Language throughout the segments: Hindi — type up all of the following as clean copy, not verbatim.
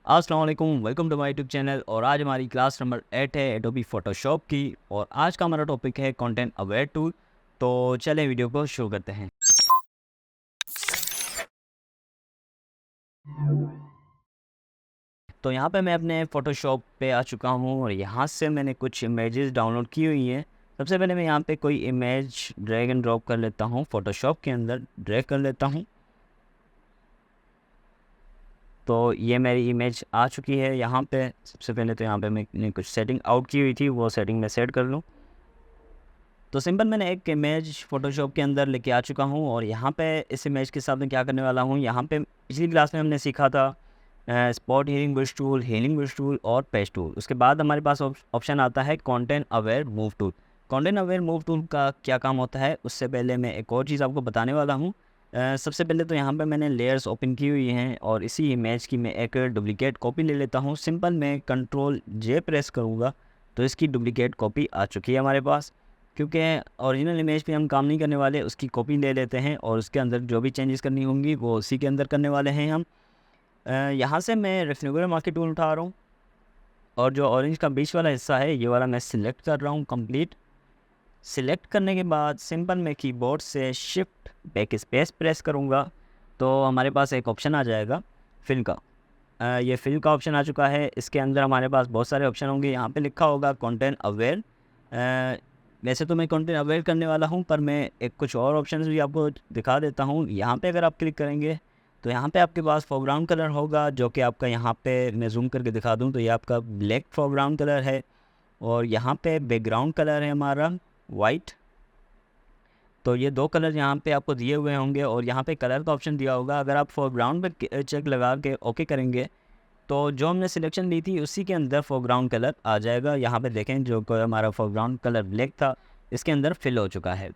अस्सलाम वालेकुम, welcome to my YouTube channel. और आज हमारी क्लास नंबर 8 है एडोबी फोटोशॉप की। और आज का हमारा टॉपिक है कंटेंट अवेयर टूल। तो चलें वीडियो को शुरू करते हैं। तो यहाँ पे मैं अपने फ़ोटोशॉप पे आ चुका हूँ और यहाँ से मैंने कुछ इमेजेस डाउनलोड की हुई हैं। सबसे पहले मैं यहाँ पे कोई इमेज ड्रैग एंड ड्रॉप कर लेता हूँ, फ़ोटोशॉप के अंदर ड्रैग कर लेता हूँ। तो ये मेरी इमेज आ चुकी है यहाँ पे। सबसे पहले तो यहाँ पे मैंने कुछ सेटिंग आउट की हुई थी, वो सेटिंग मैं सेट कर लूँ। तो सिंपल मैंने एक इमेज फ़ोटोशॉप के अंदर लेके आ चुका हूँ और यहाँ पे इस इमेज के साथ मैं क्या करने वाला हूँ। यहाँ पे पिछली क्लास में हमने सीखा था स्पॉट हीलिंग ब्रश टूल और पेस्ट टूल। उसके बाद हमारे पास ऑप्शन आता है content aware move tool. Content aware move tool का क्या काम होता है, उससे पहले मैं एक और चीज़ आपको बताने वाला हूँ। सबसे पहले तो यहाँ पे मैंने लेयर्स ओपन की हुई हैं और इसी इमेज की मैं एक डुप्लीकेट कॉपी ले लेता हूँ। सिंपल मैं कंट्रोल जे प्रेस करूँगा तो इसकी डुप्लीकेट कॉपी आ चुकी है हमारे पास। क्योंकि ओरिजिनल इमेज पे हम काम नहीं करने वाले, उसकी कॉपी ले लेते हैं और उसके अंदर जो भी चेंजेस करनी होंगी वो उसी के अंदर करने वाले हैं हम। यहाँ से मैं रेक्टेंगुलर मार्के टूल उठा रहा हूँ और जो ऑरेंज का बीच वाला हिस्सा है ये वाला मैं सिलेक्ट कर रहा हूँ कंप्लीट। सिलेक्ट करने के बाद सिंपल मैं कीबोर्ड से शिफ्ट बैक स्पेस प्रेस करूँगा तो हमारे पास एक ऑप्शन आ जाएगा फिल का। ये फिल का ऑप्शन आ चुका है। इसके अंदर हमारे पास बहुत सारे ऑप्शन होंगे। यहाँ पे लिखा होगा कंटेंट अवेयर। वैसे तो मैं कंटेंट अवेयर करने वाला हूँ पर मैं एक कुछ और ऑप्शंस भी आपको दिखा देता हूँ। यहाँ पे अगर आप क्लिक करेंगे तो यहाँ पे आपके पास फोरग्राउंड कलर होगा, जो कि आपका यहाँ पे मैं जूम करके दिखा दूँ तो ये आपका ब्लैक फोरग्राउंड कलर है और यहाँ पे बैकग्राउंड कलर है हमारा वाइट। तो ये दो कलर यहाँ पे आपको दिए हुए होंगे और यहाँ पे कलर का ऑप्शन दिया होगा। अगर आप फोरग्राउंड पे चेक लगा के ओके करेंगे तो जो हमने सिलेक्शन ली थी उसी के अंदर फोरग्राउंड कलर आ जाएगा। यहाँ पे देखें जो हमारा फोरग्राउंड कलर ब्लैक था इसके अंदर फिल हो चुका है।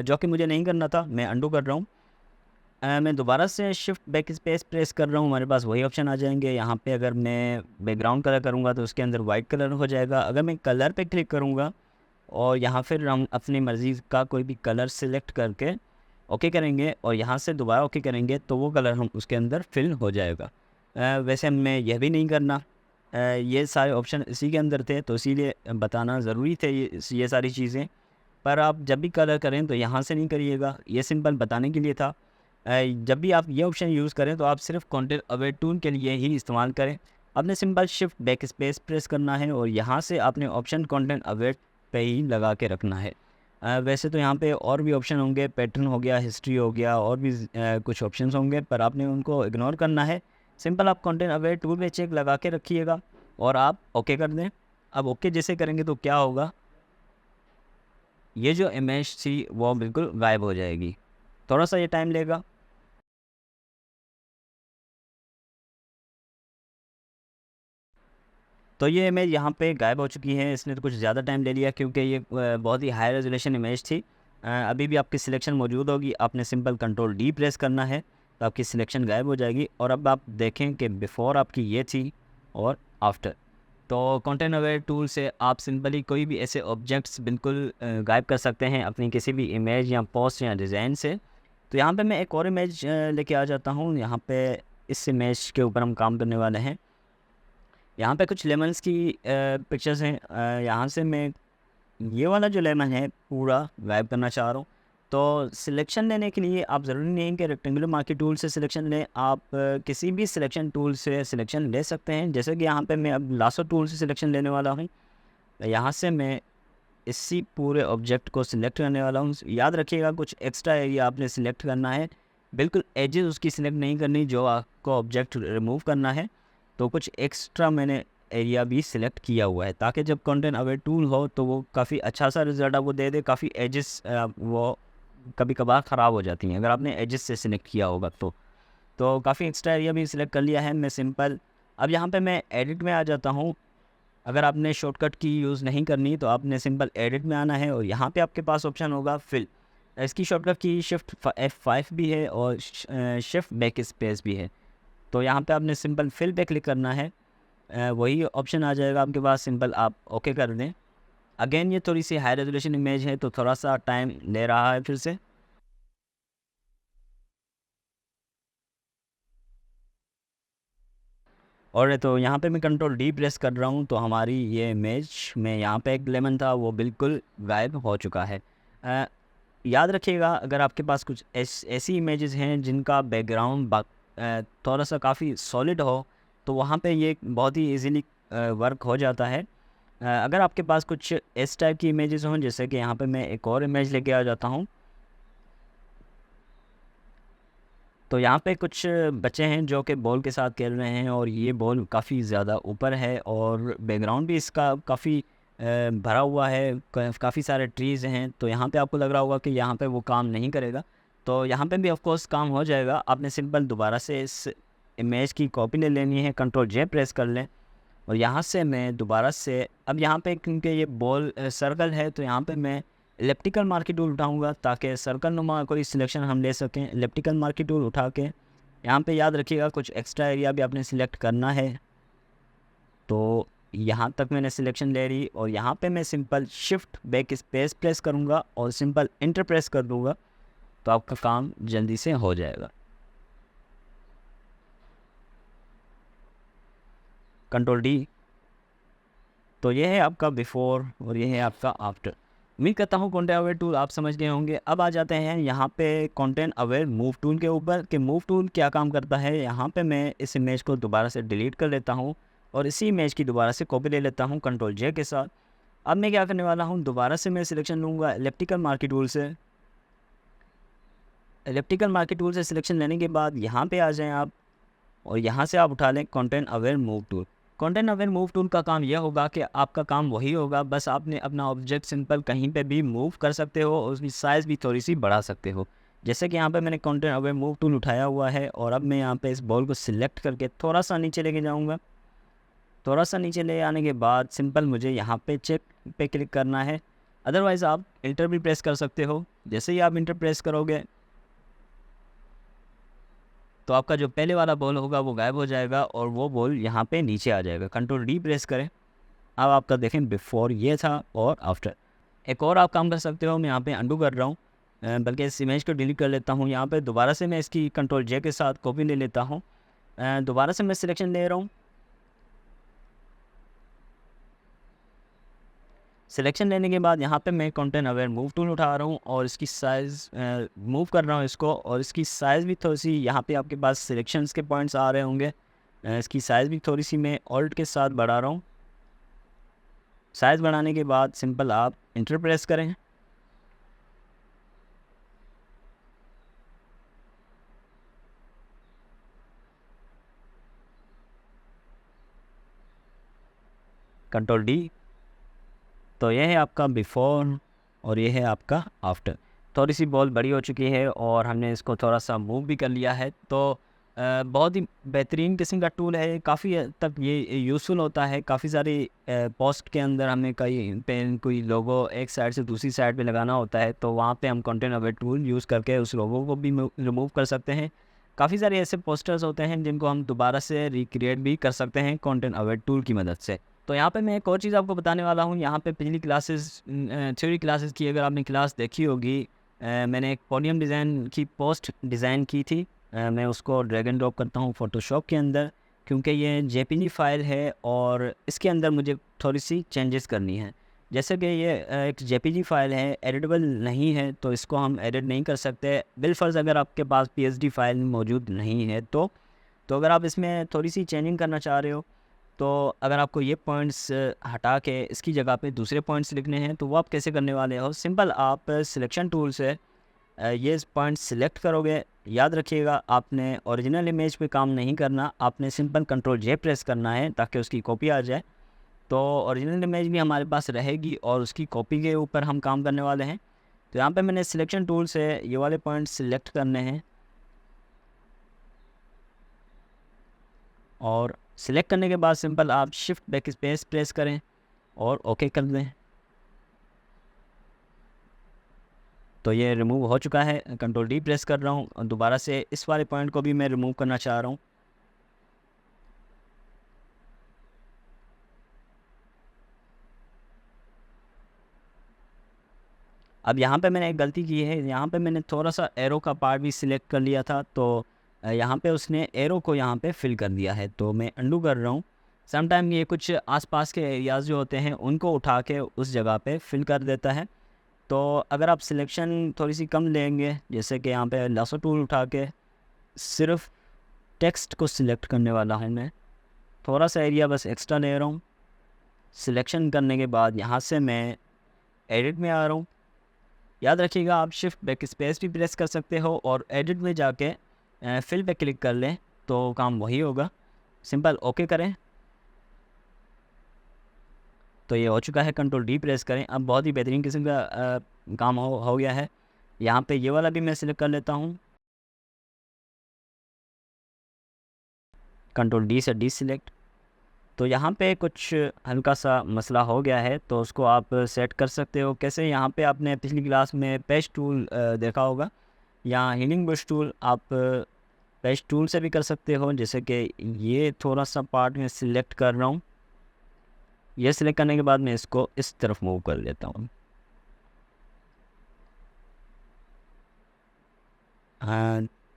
जो कि मुझे नहीं करना था, मैं अंडू कर रहा हूँ। मैं दोबारा से शिफ्ट बैक स्पेस प्रेस कर रहा हूँ, हमारे पास वही ऑप्शन आ जाएंगे। यहाँ पे अगर मैं बैकग्राउंड कलर करूँगा तो उसके अंदर वाइट कलर हो जाएगा। अगर मैं कलर पे क्लिक करूँगा और यहाँ फिर हम अपनी मर्ज़ी का कोई भी कलर सिलेक्ट करके ओके करेंगे और यहाँ से दोबारा ओके करेंगे तो वो कलर हम उसके अंदर फिल हो जाएगा। वैसे हमें यह भी नहीं करना। ये सारे ऑप्शन इसी के अंदर थे तो इसीलिए बताना ज़रूरी थे ये सारी चीज़ें। पर आप जब भी कलर करें तो यहाँ से नहीं करिएगा, ये सिंपल बताने के लिए था। जब भी आप ये ऑप्शन यूज़ करें तो आप सिर्फ कंटेंट अवेयर टूल के लिए ही इस्तेमाल करें। आपने simple shift back space press करना है और यहाँ से आपने ऑप्शन कंटेंट अवेयर पे ही लगा के रखना है। वैसे तो यहाँ पे और भी ऑप्शन होंगे, पैटर्न हो गया, हिस्ट्री हो गया और भी कुछ ऑप्शंस होंगे पर आपने उनको इग्नोर करना है। सिंपल आप कंटेंट अवेयर टूल पे चेक लगा के रखिएगा और आप ओके कर दें। अब ओके जैसे करेंगे तो क्या होगा, ये जो इमेज थी वो बिल्कुल गायब हो जाएगी। थोड़ा सा ये टाइम लेगा। तो ये इमेज यहाँ पे गायब हो चुकी है। इसने तो कुछ ज़्यादा टाइम ले लिया क्योंकि ये बहुत ही हाई रेजोल्यूशन इमेज थी। अभी भी आपकी सिलेक्शन मौजूद होगी, आपने सिंपल कंट्रोल डी प्रेस करना है तो आपकी सिलेक्शन गायब हो जाएगी। और अब आप देखें कि बिफ़ोर आपकी ये थी और आफ्टर। तो कंटेंट अवेयर टूल से आप सिंपली कोई भी ऐसे ऑब्जेक्ट्स बिल्कुल गायब कर सकते हैं अपनी किसी भी इमेज या पोस्ट या डिज़ाइन से। तो यहाँ पे मैं एक और इमेज लेके आ जाता हूँ। यहाँ पे इस इमेज के ऊपर हम काम करने वाले हैं। यहाँ पे कुछ लेमन्स की पिक्चर्स हैं। यहाँ से मैं ये वाला जो लेमन है पूरा गायब करना चाह रहा हूँ। तो सिलेक्शन लेने के लिए आप ज़रूरी नहीं कि रेक्टेंगुलर मार्के टूल से सिलेक्शन लें, आप किसी भी सिलेक्शन टूल से सिलेक्शन ले सकते हैं। जैसे कि यहाँ पे मैं अब लासो टूल से सिलेक्शन लेने वाला हूँ। यहाँ से मैं इसी पूरे ऑब्जेक्ट को सिलेक्ट करने वाला हूँ। याद रखिएगा कुछ एक्स्ट्रा एरिया आपने सिलेक्ट करना है, बिल्कुल एजेस उसकी सिलेक्ट नहीं करनी जो आपको ऑब्जेक्ट रिमूव करना है। तो कुछ एक्स्ट्रा मैंने एरिया भी सिलेक्ट किया हुआ है ताकि जब कंटेंट अवेयर टूल हो तो वो काफ़ी अच्छा सा रिजल्ट आपको दे दे। काफ़ी एजेस वो कभी कभार ख़राब हो जाती हैं अगर आपने एजेस से सिलेक्ट किया होगा तो काफ़ी एक्स्ट्रा एरिया भी सिलेक्ट कर लिया है मैं सिंपल। अब यहाँ पे मैं एडिट में आ जाता हूँ। अगर आपने शॉर्टकट की यूज़ नहीं करनी तो आपने सिंपल एडिट में आना है और यहाँ पे आपके पास ऑप्शन होगा फिल। इसकी शॉर्टकट की शिफ्ट F5 भी है और शिफ्ट बैक स्पेस भी है। तो यहाँ पे आपने सिंपल फिल पे क्लिक करना है। वही ऑप्शन आ जाएगा आपके पास, सिंपल आप ओके कर दें। अगेन ये थोड़ी सी हाई रेजोल्यूशन इमेज है तो थोड़ा सा टाइम ले रहा है फिर से। और तो यहाँ पे मैं कंट्रोल डी प्रेस कर रहा हूँ, तो हमारी ये इमेज में यहाँ पे एक लेमन था वो बिल्कुल गायब हो चुका है। याद रखिएगा, अगर आपके पास कुछ ऐसी इमेजेस हैं जिनका बैकग्राउंड थोड़ा सा काफ़ी सॉलिड हो, तो वहाँ पे ये बहुत ही इजीली वर्क हो जाता है। अगर आपके पास कुछ इस टाइप की इमेजेस हों, जैसे कि यहाँ पे मैं एक और इमेज लेके आ जाता हूँ, तो यहाँ पे कुछ बच्चे हैं जो कि बॉल के साथ खेल रहे हैं और ये बॉल काफ़ी ज़्यादा ऊपर है और बैकग्राउंड भी इसका काफ़ी भरा हुआ है, काफ़ी सारे ट्रीज़ हैं। तो यहाँ पे आपको लग रहा होगा कि यहाँ पे वो काम नहीं करेगा, तो यहाँ पे भी ऑफ कोर्स काम हो जाएगा। आपने सिंपल दोबारा से इस इमेज की कॉपी ले लेनी है, कंट्रोल जे प्रेस कर लें और यहाँ से मैं दोबारा से, अब यहाँ पे क्योंकि ये बॉल सर्कल है, तो यहाँ पे मैं इलेप्टिकल मार्की टूल उठाऊँगा ताकि सर्कल नुमा कोई सिलेक्शन हम ले सकें। इलेप्टिकल मार्की टूल उठा के यहाँ पे याद रखिएगा कुछ एक्स्ट्रा एरिया भी आपने सिलेक्ट करना है। तो यहाँ तक मैंने सिलेक्शन ले ली और यहाँ पे मैं simple shift back space press करूँगा और सिंपल इंटर प्रेस कर दूँगा, तो आपका काम जल्दी से हो जाएगा। Control D. तो ये है आपका बिफोर और ये है आपका आफ्टर। उम्मीद करता हूँ कंटेंट अवेयर टूल आप समझ गए होंगे। अब आ जाते हैं यहाँ पे कंटेंट अवेयर मूव टूल के ऊपर कि मूव टूल क्या काम करता है। यहाँ पे मैं इस इमेज को दोबारा से डिलीट कर लेता हूँ और इसी इमेज की दोबारा से कॉपी ले लेता हूँ कंट्रोल जे के साथ। अब मैं क्या करने वाला हूँ, दोबारा से मैं सिलेक्शन लूँगा इलेप्टिकल मार्की टूल से। इलेप्टिकल मार्की टूल से सिलेक्शन लेने के बाद यहाँ पे आ जाएं आप और यहाँ से आप उठा लें content aware move tool. Content aware move tool का काम यह होगा कि आपका काम वही होगा, बस आपने अपना ऑब्जेक्ट सिंपल कहीं पे भी मूव कर सकते हो और उसकी साइज़ भी थोड़ी सी बढ़ा सकते हो। जैसे कि यहाँ पे मैंने कंटेंट अवेयर मूव टूल उठाया हुआ है और अब मैं यहाँ पे इस बॉल को सिलेक्ट करके थोड़ा सा नीचे लेके जाऊँगा। थोड़ा सा नीचे ले आने के बाद सिंपल मुझे यहाँ पे चेक पे क्लिक करना है, अदरवाइज़ आप इंटर भी प्रेस कर सकते हो। जैसे ही आप इंटर प्रेस करोगे तो आपका जो पहले वाला बॉल होगा वो गायब हो जाएगा और वो बॉल यहाँ पे नीचे आ जाएगा। कंट्रोल डी प्रेस करें। अब आपका देखें बिफोर ये था और आफ्टर। एक और आप काम कर सकते हो, मैं यहाँ पे अंडू कर रहा हूँ, बल्कि इस इमेज को डिलीट कर लेता हूँ। यहाँ पे दोबारा से मैं इसकी कंट्रोल जे के साथ कॉपी ले लेता हूँ। दोबारा से मैं सिलेक्शन ले रहा हूँ। सिलेक्शन लेने के बाद यहाँ पे मैं कंटेंट अवेयर मूव टूल उठा रहा हूँ और इसकी साइज़ मूव कर रहा हूँ इसको, और इसकी साइज़ भी थोड़ी सी, यहाँ पे आपके पास सिलेक्शंस के पॉइंट्स आ रहे होंगे, इसकी साइज़ भी थोड़ी सी मैं ऑल्ट के साथ बढ़ा रहा हूँ। साइज़ बढ़ाने के बाद सिंपल आप इंटर प्रेस करें। Control D. तो ये है आपका बिफोर और ये है आपका आफ्टर। थोड़ी सी बॉल बड़ी हो चुकी है और हमने इसको थोड़ा सा मूव भी कर लिया है। तो बहुत ही बेहतरीन किस्म का टूल है, काफ़ी हद तक ये यूज़फुल होता है। काफ़ी सारी पोस्ट के अंदर हमें कहीं पे कोई लोगो एक साइड से दूसरी साइड पे लगाना होता है, तो वहाँ पे हम कंटेंट अवेयर टूल यूज़ करके उस लोगो को भी रिमूव कर सकते हैं। काफ़ी सारे ऐसे पोस्टर्स होते हैं जिनको हम दोबारा से रिक्रिएट भी कर सकते हैं कंटेंट अवेयर टूल की मदद से। तो यहाँ पे मैं एक और चीज़ आपको बताने वाला हूँ। यहाँ पे पिछली क्लासेस, थ्योरी क्लासेस की अगर आपने क्लास देखी होगी, मैंने एक पोडियम डिज़ाइन की पोस्ट डिज़ाइन की थी। मैं उसको ड्रैग एंड ड्रॉप करता हूँ फ़ोटोशॉप के अंदर, क्योंकि ये जेपीजी फ़ाइल है और इसके अंदर मुझे थोड़ी सी चेंजेस करनी है। जैसे कि ये एक जेपीजी फ़ाइल है, एडिटेबल नहीं है, तो इसको हम एडिट नहीं कर सकते। बिलफ़र्ज़ अगर आपके पास पीएसडी फ़ाइल मौजूद नहीं है तो अगर आप इसमें थोड़ी सी चेंजिंग करना चाह रहे हो, तो अगर आपको ये पॉइंट्स हटा के इसकी जगह पे दूसरे पॉइंट्स लिखने हैं, तो वो आप कैसे करने वाले हो। सिंपल आप सिलेक्शन टूल से ये पॉइंट्स सिलेक्ट करोगे। याद रखिएगा, आपने ओरिजिनल इमेज पे काम नहीं करना, आपने सिंपल कंट्रोल जे प्रेस करना है ताकि उसकी कॉपी आ जाए। तो ओरिजिनल इमेज भी हमारे पास रहेगी और उसकी कॉपी के ऊपर हम काम करने वाले हैं। तो यहाँ पे मैंने सिलेक्शन टूल से ये वाले पॉइंट्स सिलेक्ट करने हैं और सिलेक्ट करने के बाद सिंपल आप शिफ्ट बैक स्पेस प्रेस करें और ओके कर दें। तो ये रिमूव हो चुका है। कंट्रोल डी प्रेस कर रहा हूँ और दोबारा से इस वाले पॉइंट को भी मैं रिमूव करना चाह रहा हूँ। अब यहाँ पे मैंने एक गलती की है, यहाँ पे मैंने थोड़ा सा एरो का पार्ट भी सिलेक्ट कर लिया था, तो यहाँ पे उसने एरो को यहाँ पे फिल कर दिया है, तो मैं अंडू कर रहा हूँ। समटाइम ये कुछ आसपास के एरियाज़ जो होते हैं उनको उठा के उस जगह पे फिल कर देता है। तो अगर आप सिलेक्शन थोड़ी सी कम लेंगे, जैसे कि यहाँ पे लासो टूल उठा के सिर्फ टेक्स्ट को सिलेक्ट करने वाला हूँ मैं, थोड़ा सा एरिया बस एक्स्ट्रा ले रहा हूँ। सिलेक्शन करने के बाद यहाँ से मैं एडिट में आ रहा हूँ। याद रखिएगा आप शिफ्ट बैक स्पेस भी प्रेस कर सकते हो और एडिट में जाके फिल पे क्लिक कर लें तो काम वही होगा। सिंपल ओके करें तो ये हो चुका है। कंट्रोल डी प्रेस करें, अब बहुत ही बेहतरीन किस्म का काम हो गया है। यहाँ पे ये वाला भी मैं सिलेक्ट कर लेता हूँ, कंट्रोल डी से डी सिलेक्ट। तो यहाँ पे कुछ हल्का सा मसला हो गया है, तो उसको आप सेट कर सकते हो कैसे। यहाँ पे आपने पिछली क्लास में पेज टूल देखा होगा, या हीलिंग ब्रश टूल आप पेज टूल से भी कर सकते हो। जैसे कि ये थोड़ा सा पार्ट में सिलेक्ट कर रहा हूँ, ये सिलेक्ट करने के बाद मैं इसको इस तरफ मूव कर लेता हूँ।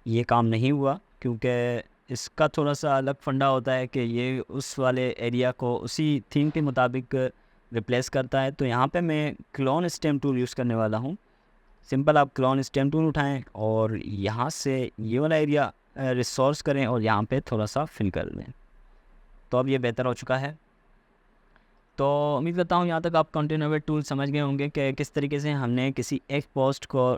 ये काम नहीं हुआ क्योंकि इसका थोड़ा सा अलग फंडा होता है कि ये उस वाले एरिया को उसी थीम के मुताबिक रिप्लेस करता है। तो यहाँ पे मैं क्लोन स्टेम टूल यूज़ करने वाला हूँ। सिंपल आप क्लोन स्टेम टूल उठाएं और यहाँ से ये वाला एरिया रिसोर्स करें और यहाँ पे थोड़ा सा फिल कर लें। तो अब ये बेहतर हो चुका है। तो उम्मीद करता हूँ यहाँ तक आप कंटेंट अवेयर टूल समझ गए होंगे कि किस तरीके से हमने किसी एक पोस्ट को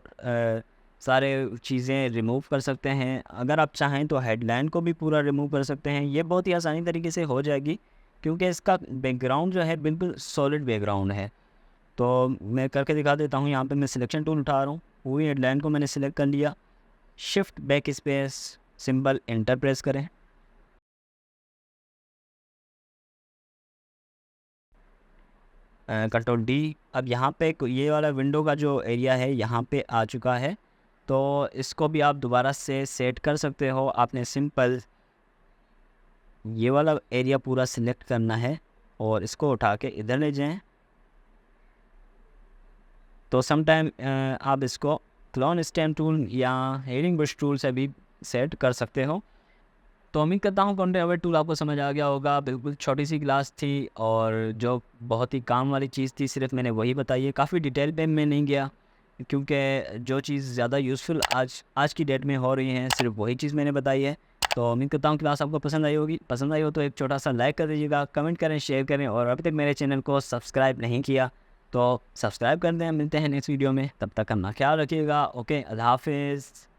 सारे चीज़ें रिमूव कर सकते हैं। अगर आप चाहें तो हेडलाइन को भी पूरा रिमूव कर सकते हैं। ये बहुत ही आसानी तरीके से हो जाएगी क्योंकि इसका बैकग्राउंड जो है बिल्कुल सॉलिड बैकग्राउंड है। तो मैं करके दिखा देता हूँ। यहाँ पे मैं सिलेक्शन टूल उठा रहा हूँ, पूरी हेडलाइन को मैंने सिलेक्ट कर लिया। Shift backspace simple enter press करें। Control D. अब यहाँ पे ये वाला विंडो का जो एरिया है यहाँ पे आ चुका है, तो इसको भी आप दोबारा से सेट कर सकते हो। आपने सिंपल ये वाला एरिया पूरा सिलेक्ट करना है और इसको उठा के इधर ले जाएं। तो समटाइम आप इसको क्लोन स्टेम टूल या हीलिंग ब्रश टूल से भी सेट कर सकते हो। तो उम्मीद करता हूँ कंटेंट अवेयर टूल आपको समझ आ गया होगा। बिल्कुल छोटी सी क्लास थी और जो बहुत ही काम वाली चीज़ थी सिर्फ मैंने वही बताई है। काफ़ी डिटेल पे मैं नहीं गया क्योंकि जो चीज़ ज़्यादा यूज़फुल आज की डेट में हो रही हैं सिर्फ वही चीज़ मैंने बताई है। तो उम्मीद करता हूँ क्लास आपको पसंद आई होगी। पसंद आई हो तो एक छोटा सा लाइक कर दीजिएगा, कमेंट करें, शेयर करें और अभी तक मेरे चैनल को सब्सक्राइब नहीं किया तो सब्सक्राइब कर दें। मिलते हैं नेक्स्ट वीडियो में, तब तक अपना ख्याल रखिएगा। ओके, अल्लाह हाफिज़।